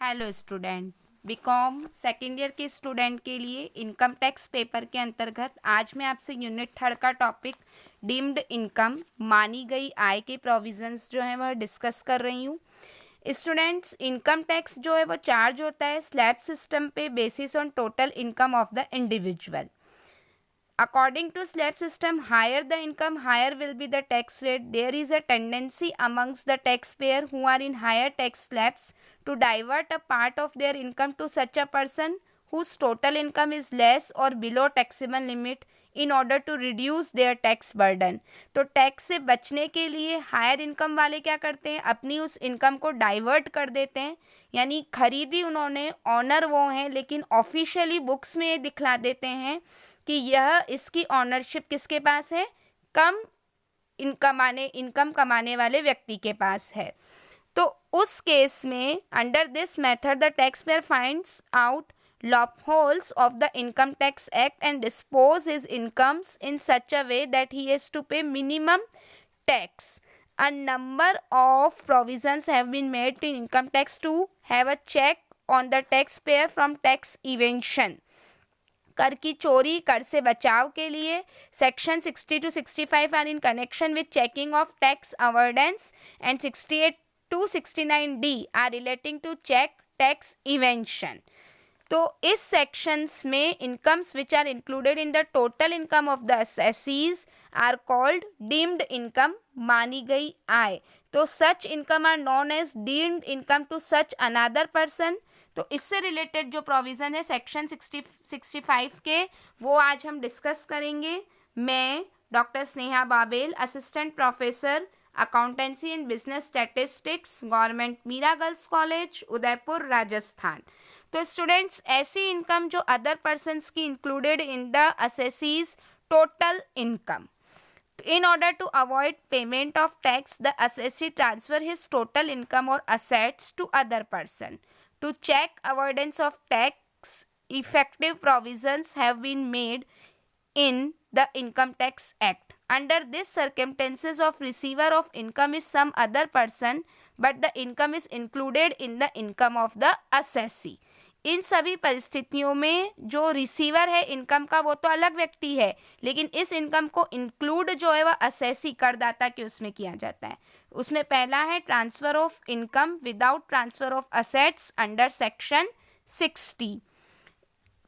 Hello student, BCom second year के student के लिए इनकम टैक्स पेपर के अंतर्गत आज मैं आपसे यूनिट 3 का टॉपिक डीम्ड इनकम मानी गई आय के प्रोविजंस जो है वह डिस्कस कर रही हूँ। स्टूडेंट्स, इनकम टैक्स जो है वो चार्ज होता है स्लैब सिस्टम पे basis on total income of the individual. According to slab system, higher the income, higher will be the tax rate. There is a tendency amongst the taxpayer who are in higher tax slabs to divert a part of their income to such a person whose total income is less or below taxable limit in order to reduce their tax burden. तो tax से बचने के लिए higher income वाले क्या करते हैं, अपनी उस इनकम को डाइवर्ट कर देते हैं, यानी खरीदी उन्होंने, ऑनर वो हैं, लेकिन ऑफिशियली बुक्स में ये दिखला देते हैं कि यह इसकी ऑनरशिप किसके पास है, कम इनकम कमाने वाले व्यक्ति के पास है। तो उस केस में under this method the tax payer finds out loopholes of the income tax act and dispose his incomes in such a way that he has to pay minimum tax. A number of provisions have been made in income tax to have a check on the taxpayer from tax evasion. कर की चोरी, कर से बचाव के लिए section 60 to 65 are in connection with checking of tax avoidance and 68 to 69D are relating to check tax evasion. तो इस सेक्शंस में incomes which are included in the total income of the assessees are called deemed income, मानी गई आय। तो such income are known as deemed income to such another person. तो इससे related जो प्रोविज़न है सेक्शन 65 के, वो आज हम डिस्कस करेंगे। मैं doctor Sneha Babel, assistant professor accountancy and business statistics, government Meera girls college, Udaipur, Rajasthan. तो स्टूडेंट्स, ऐसी इनकम जो अदर पर्सन्स की included in the assessee's total income. In order to avoid payment of tax, the assessee transfer his total income or assets to other person. To check avoidance of tax, effective provisions have been made in the Income Tax Act. Under these circumstances of receiver of income is some other person, but the income is included in the income of the assessee. इन सभी परिस्थितियों में जो receiver है income का वो तो अलग व्यक्ति है, लेकिन इस इनकम को इंक्लूड जो है वह असेसी करदाता के उसमें किया जाता है। उसमें पहला है transfer of income without transfer of assets under section 60।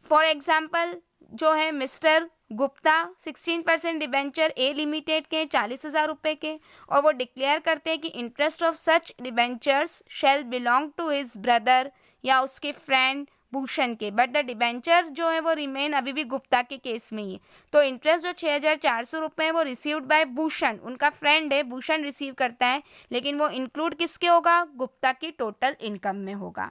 For example जो है मिस्टर गुप्ता 16% डिबेंचर ए लिमिटेड के 40,000 रुपये के, और वो डिक्लेयर करते हैं कि interest of such debentures shall belong to his brother या उसके फ्रेंड भूषण के, बट द डिबेंचर जो है वो रिमेन अभी भी गुप्ता के केस में ही है। तो इंटरेस्ट जो 6,400 रुपये है वो रिसीव्ड बाय भूषण, उनका फ्रेंड है, भूषण रिसीव करता है, लेकिन वो इंक्लूड किसके होगा, गुप्ता की टोटल इनकम में होगा।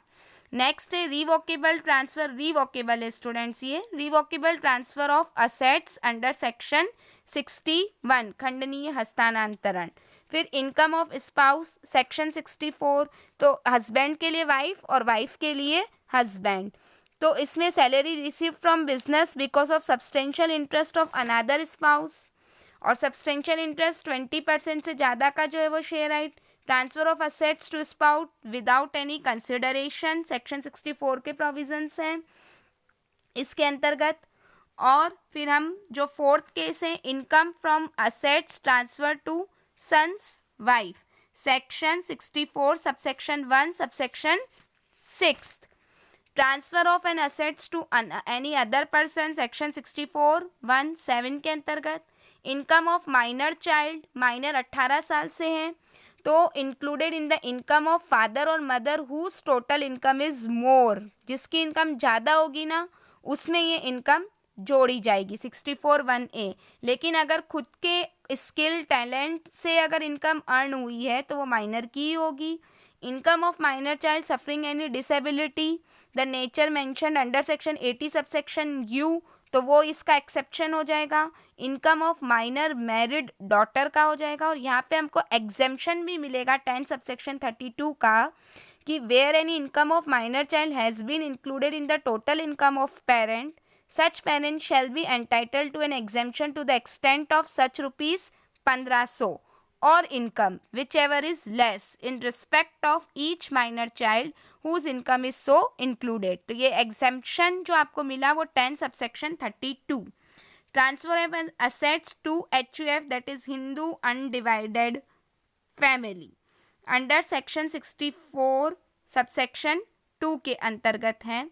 नेक्स्ट है रिवोकेबल ट्रांसफर। रिवोकेबल है स्टूडेंट्स, ये revocable transfer of assets under section 61 खंडनीय हस्तांतरण। फिर इनकम ऑफ स्पाउस सेक्शन 64, तो हस्बैंड के लिए वाइफ और वाइफ के लिए हस्बैंड। तो इसमें salary receive from business because of substantial interest of another spouse, और सब्सटेंशियल इंटरेस्ट 20% से ज़्यादा का जो है वो share right. Transfer of assets to spouse without any consideration section 64 के प्रोविजंस हैं इसके अंतर्गत। और फिर हम जो फोर्थ केस है income from assets transfer to sons wife section 64 subsection 1 subsection 6। Transfer of an assets to any other person section 64(1)(7) के अंतर्गत। Income of minor child, minor 18 साल से हैं तो included in the income of father और mother whose total income is more, जिसकी इनकम ज़्यादा होगी ना उसमें ये इनकम जोड़ी जाएगी 64(1)(a). लेकिन अगर खुद के स्किल टैलेंट से अगर इनकम अर्न हुई है तो वो माइनर की ही होगी। Income of minor child suffering any disability the nature mention under section 80 subsection U, तो वो इसका एक्सेप्शन हो जाएगा। Income of minor married daughter का हो जाएगा, और यहाँ पे हमको एग्जेम्पशन भी मिलेगा 10 सबसेक्शन 32 का कि where any income of minor child has been included in the total income of parent, such parent shall be entitled to an exemption to the extent of such rupees 1,500 or income whichever is less in respect of each minor child whose income is so included. तो ये exemption जो आपको मिला वो 10 subsection 32. Transferable assets to HUF, that is Hindu undivided family, under section 64 subsection 2 के अंतर्गत हैं.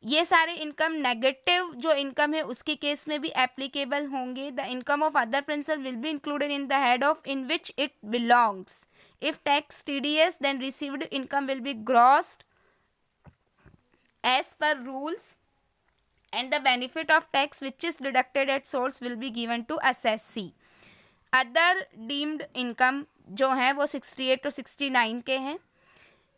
ये सारे इनकम नेगेटिव जो इनकम है उसके केस में भी एप्लीकेबल होंगे. The income of other principal will be included in the head of in which it belongs. If tax TDS, then received income will be grossed as per rules, and the benefit of tax which is deducted at source will be given to assessee. Other deemed income जो है वो 68 to 69 के हैं.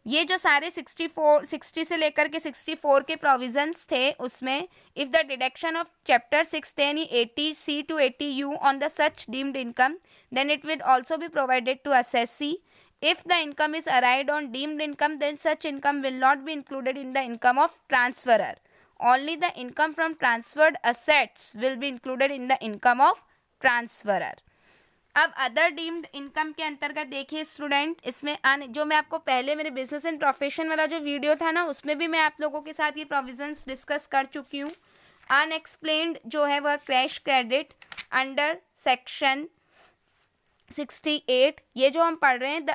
ये जो सारे 60 से लेकर के 64 के प्रोविजंस थे उसमें if the deduction of chapter 6 थे यानी 80C to 80U on the such deemed income, then it will also be provided to assessee. If the income is arrived on deemed income, then such income will not be included in the income of transferor. Only the income from transferred assets will be included in the income of transferor. अब other deemed income के अंतर्गत देखिए student, इसमें जो मैं आपको पहले मेरे बिजनेस एंड प्रोफेशन वाला जो वीडियो था ना उसमें भी मैं आप लोगों के साथ ये प्रोविजंस डिस्कस कर चुकी हूँ. अनएक्सप्लेन्ड जो है वह कैश क्रेडिट अंडर सेक्शन 68. ये जो हम पढ़ रहे हैं द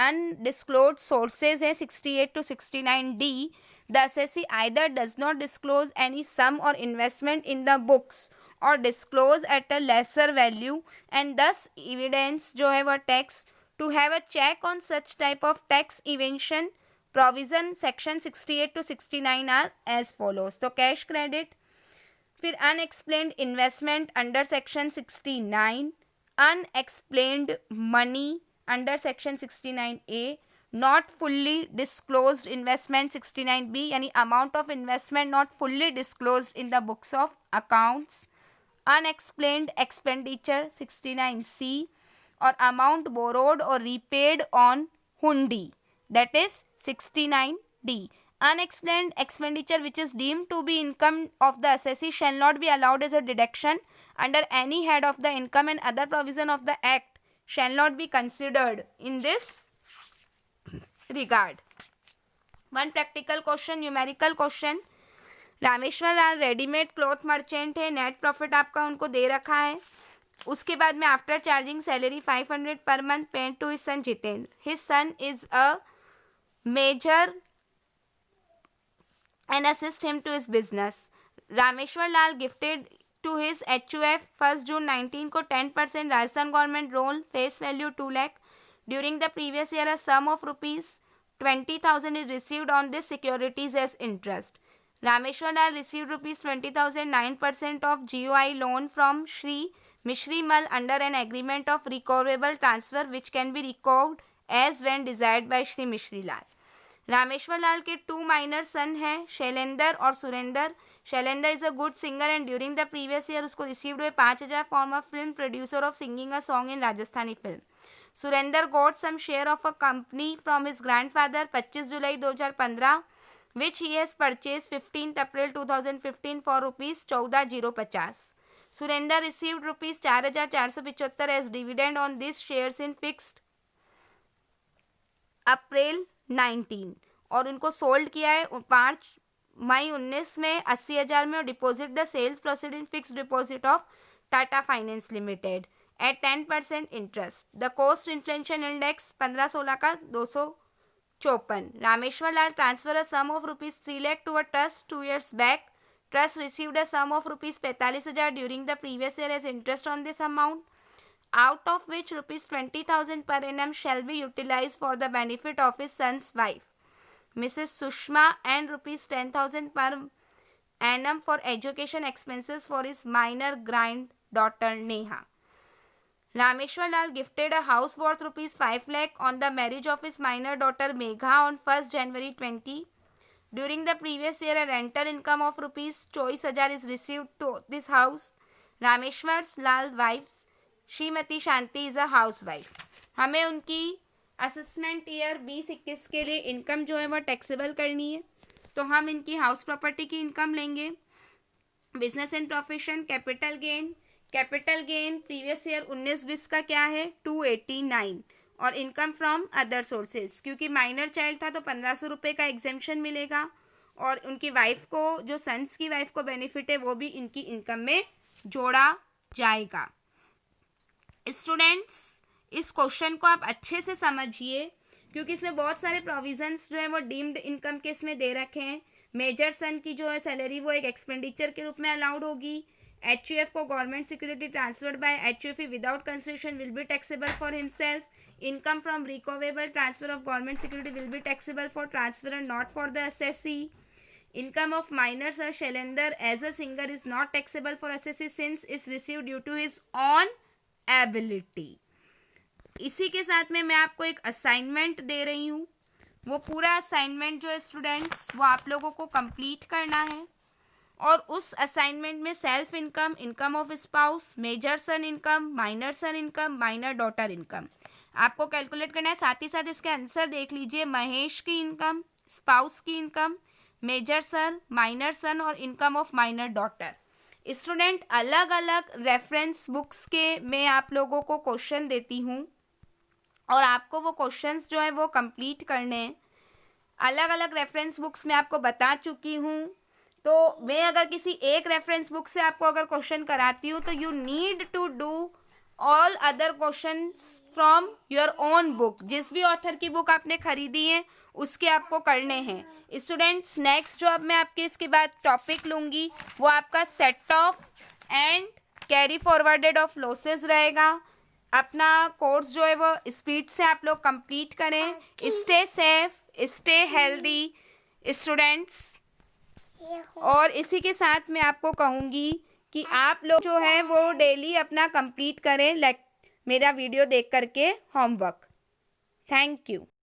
अनडिस्क्लोज्ड सोर्सेज है 68 to 69D. The assessee either does not disclose any sum और इन्वेस्टमेंट इन द बुक्स और disclose at a lesser value and thus evidence जो है वह tax to have a check on such type of tax evasion provision section 68 to 69 are as follows. तो cash credit, फिर unexplained investment under section 69, unexplained money under section 69A, not fully disclosed investment 69B यानी amount of investment not fully disclosed in the books of accounts, unexplained expenditure 69C और amount borrowed or repaid on hundi, that is 69D. Unexplained expenditure which is deemed to be income of the assessee shall not be allowed as a deduction under any head of the income, and other provision of the act shall not be considered in this regard. One practical question, numerical question. Rameshwar Lal readymade cloth merchant है. Net profit आपका उनको दे रखा है. उसके बाद में after charging salary 500 per month paid to his son Jitendra. His son is a major and assist him to his business. Rameshwar Lal gifted to his HUF 1 June 19 को 10% Rajasthan government roll face value 2 lakh. During the previous year a sum of ₹20,000 is received on this securities as interest. Rameshwar Lal received ₹20,000 9% of GOI loan from Shri Mishri Mal under an agreement of recoverable transfer which can be recovered as when desired by Shri Mishri Lal. Rameshwar लाल के 2 minor सन हैं शैलेंदर और Surender. Shailender is a good singer and during the previous year उसको received हुए 5,000 from of film producer of singing a song in Rajasthani film. Surender got some share of a company from his grandfather 25 July 2015 which he has purchase 15 April 2015 for ₹14,050. Surender received ₹4,475 as dividend on this shares in fixed April 19 और उनको sold किया है 5 मई 19 में 80,000 में और deposit the sales proceed in fix deposit of Tata finance limited at 10% interest. The cost inflation index 15/16 का 254. Rameshwar Lal transfer a sum of ₹3 lakh to a trust 2 years back. Trust received a sum of ₹45,000 during the previous year as interest on this amount, out of which ₹20,000 per annum shall be utilized for the benefit of his son's wife, Mrs. Sushma, and ₹10,000 per annum for education expenses for his minor granddaughter Neha. Rameshwar Lal gifted a house worth ₹5 lakh on the marriage of his minor daughter Megha on 1st January 20. During the previous year, a rental income of ₹24,000 is received to this house. Rameshwar Lal wives Shrimati Shanti is a house wife. हमें उनकी assessment year 20-21 के लिए income जो है वह taxable करनी है. तो हम इनकी हाउस प्रॉपर्टी की इनकम लेंगे. Business and profession capital gain previous year 19-20 का क्या है 289 और इनकम फ्रॉम अदर सोर्सेज, क्योंकि माइनर चाइल्ड था तो 1500 रुपये का एग्जेम्पशन मिलेगा और उनकी वाइफ को, जो सन्स की वाइफ को बेनिफिट है वो भी इनकी इनकम में जोड़ा जाएगा। स्टूडेंट्स, इस क्वेश्चन को आप अच्छे से समझिए क्योंकि इसमें बहुत सारे प्रोविजंस जो है वो डीम्ड इनकम के इसमें दे रखे हैं। मेजर सन की जो है सैलरी वो एक एक्सपेंडिचर के रूप में अलाउड होगी। HUF को government security transferred by HUF without consideration will be taxable for himself. Income from revocable transfer of government security will be taxable for transfer and not for the assessee. Income of minor Sir Shailendra as a singer is not taxable for assessee since is received due to his own ability। इसी के साथ में मैं आपको एक assignment दे रही हूँ। वो पूरा असाइनमेंट जो है स्टूडेंट्स वो आप लोगों को कंप्लीट करना है और उस असाइनमेंट में self income, income of spouse, major son income, minor son income, minor daughter income आपको कैलकुलेट करना है। साथ ही साथ इसके आंसर देख लीजिए। महेश की इनकम, स्पाउस की इनकम, मेजर सन, माइनर सन और income of minor daughter. Student, अलग अलग रेफरेंस बुक्स के मैं आप लोगों को क्वेश्चन देती हूँ और आपको वो क्वेश्चंस जो है वो कंप्लीट करने हैं। अलग अलग रेफरेंस बुक्स में आपको बता चुकी हूँ, तो मैं अगर किसी एक रेफरेंस बुक से आपको अगर क्वेश्चन कराती हूँ तो you need to do all other questions from your own book. जिस भी ऑथर की बुक आपने खरीदी है उसके आपको करने हैं। स्टूडेंट्स, नेक्स्ट जो अब मैं आपके इसके बाद टॉपिक लूँगी वो आपका set of and carry forwarded of losses रहेगा। अपना कोर्स जो है वो स्पीड से आप लोग कंप्लीट करें। Stay safe, stay healthy students. और इसी के साथ मैं आपको कहूँगी कि आप लोग जो है वो डेली अपना कंप्लीट करें मेरा वीडियो देख करके होमवर्क। Thank you.